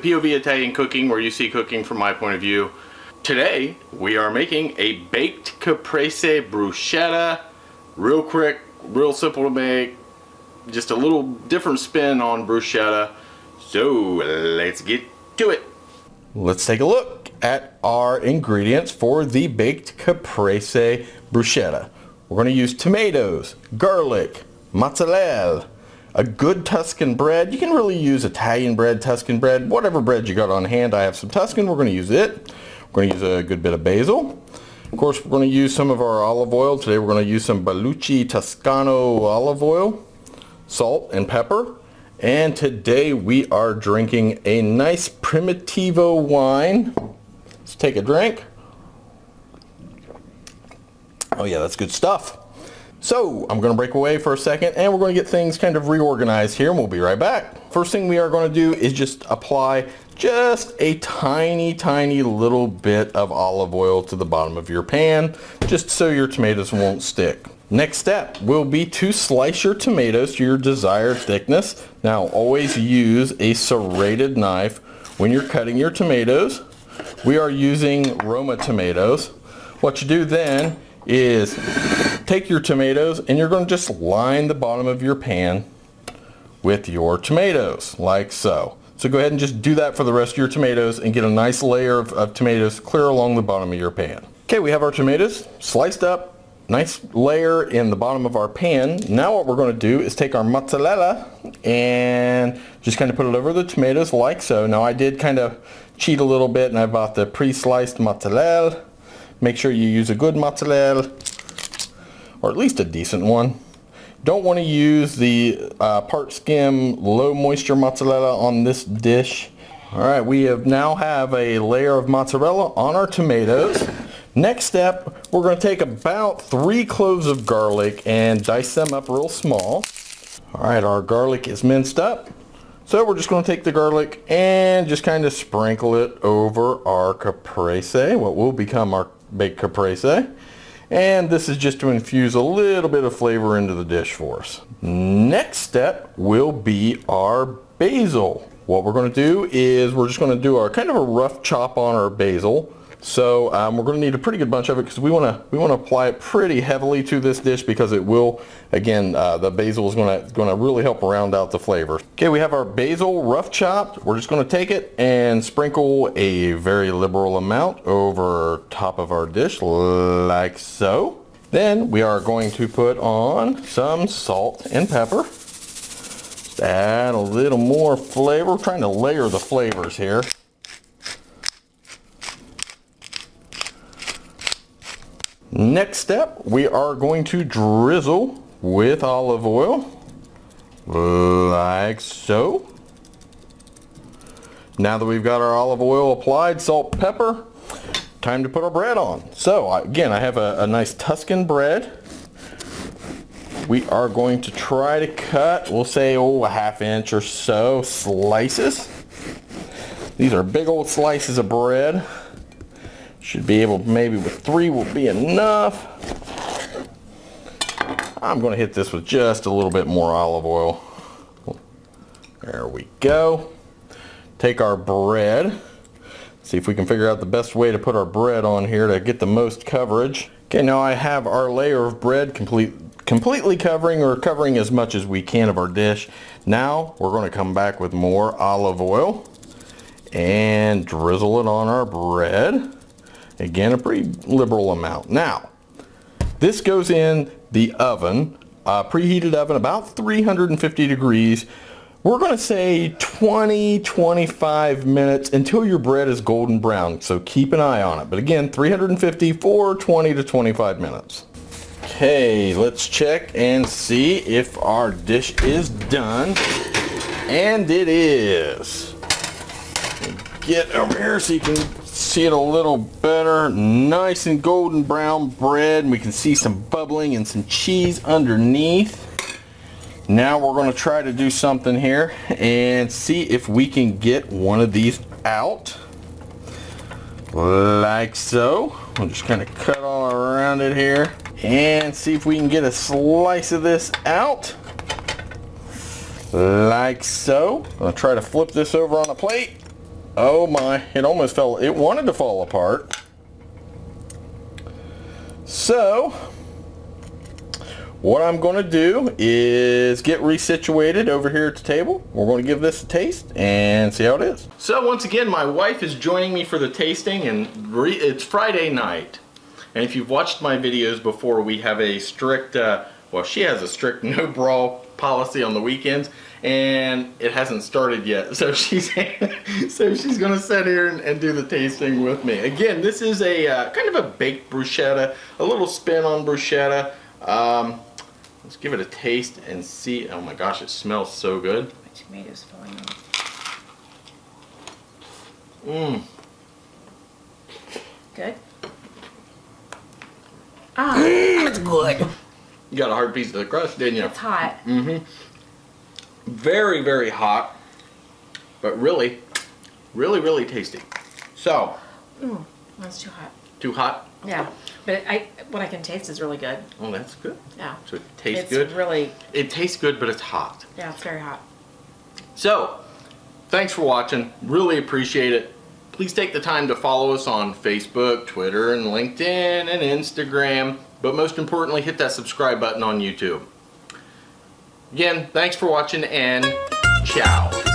POV Italian cooking, where you see cooking from my point of view. Today, we are making a baked Caprese Bruschetta. Real quick, real simple to make. Just a little different spin on bruschetta. So, let's get to it. Let's take a look at our ingredients for the baked Caprese Bruschetta. We're going to use tomatoes, garlic, mozzarella, a good Tuscan bread. You can really use Italian bread, Tuscan bread, whatever bread you got on hand. I have some Tuscan. We're going to use it. We're going to use a good bit of basil. Of course, we're going to use some of our olive oil. Today we're going to use some Bellucci Toscano olive oil, salt and pepper. And today we are drinking a nice Primitivo wine. Let's take a drink. Oh yeah, that's good stuff. So I'm going to break away for a second and we're going to get things kind of reorganized here and we'll be right back. First thing we are going to do is just apply just a tiny little bit of olive oil to the bottom of your pan, just so your tomatoes won't stick. Next step will be to slice your tomatoes to your desired thickness. Now always use a serrated knife when you're cutting your tomatoes. We are using Roma tomatoes. What you do then is take your tomatoes and you're going to just line the bottom of your pan with your tomatoes, like so. So go ahead and just do that for the rest of your tomatoes and get a nice layer of tomatoes clear along the bottom of your pan. Okay, we have our tomatoes sliced up, nice layer in the bottom of our pan. Now what we're going to do is take our mozzarella and just kind of put it over the tomatoes like so. Now I did kind of cheat a little bit and I bought the pre-sliced mozzarella. Make sure you use a good mozzarella, or at least a decent one. Don't want to use the part skim low moisture mozzarella on this dish. Alright, we now have a layer of mozzarella on our tomatoes. Next step, we're going to take about 3 cloves of garlic and dice them up real small. Alright, our garlic is minced up. So we're just going to take the garlic and just kind of sprinkle it over our caprese, what will become our baked caprese. And this is just to infuse a little bit of flavor into the dish for us. Next step will be our basil. What we're going to do is we're just going to do our kind of a rough chop on our basil. So we're going to need a pretty good bunch of it because we want to apply it pretty heavily to this dish because it will, again, the basil is going to really help round out the flavor. Okay, we have our basil rough chopped. We're just going to take it and sprinkle a very liberal amount over top of our dish like so. Then we are going to put on some salt and pepper. Just add a little more flavor. We're trying to layer the flavors here. Next step, we are going to drizzle with olive oil, like so. Now that we've got our olive oil applied, salt, pepper, time to put our bread on. So again, I have a nice Tuscan bread. We are going to try to cut, we'll say, a ½ inch or so slices. These are big old slices of bread. Should be able, maybe with 3 will be enough. I'm going to hit this with just a little bit more olive oil. There we go. Take our bread. See if we can figure out the best way to put our bread on here to get the most coverage. Okay, now I have our layer of bread completely covering as much as we can of our dish. Now we're going to come back with more olive oil and drizzle it on our bread. Again, a pretty liberal amount. Now, this goes in the oven, preheated oven, about 350 degrees. We're going to say 20-25 minutes until your bread is golden brown. So keep an eye on it. But again, 350 for 20 to 25 minutes. Okay, let's check and see if our dish is done. And it is. Get over here so you can see it a little better. Nice and golden brown bread. We can see some bubbling and some cheese underneath. Now we're going to try to do something here and see if we can get one of these out. Like so. We'll just kind of cut all around it here and see if we can get a slice of this out. Like so. I'm going to try to flip this over on a plate. Oh my, it almost fell, it wanted to fall apart. So, what I'm going to do is get resituated over here at the table. We're going to give this a taste and see how it is. So once again, my wife is joining me for the tasting, and it's Friday night. And if you've watched my videos before, we have a strict, well, she has a strict no bra policy on the weekends, and it hasn't started yet. So she's gonna sit here and do the tasting with me. Again, this is a kind of a baked bruschetta, a little spin on bruschetta. Let's give it a taste and see. Oh my gosh, it smells so good. My tomatoes falling off. Good? Ah, that's good. You got a hard piece of the crust, didn't you? It's hot. Mm-hmm. Very, very hot, but really, really, really tasty. So. That's too hot. Too hot? Yeah, but what I can taste is really good. Oh, that's good. Yeah. So it tastes good? It tastes good, but it's hot. Yeah, it's very hot. So, thanks for watching. Really appreciate it. Please take the time to follow us on Facebook, Twitter, and LinkedIn, and Instagram. But most importantly, hit that subscribe button on YouTube. Again, thanks for watching, and ciao.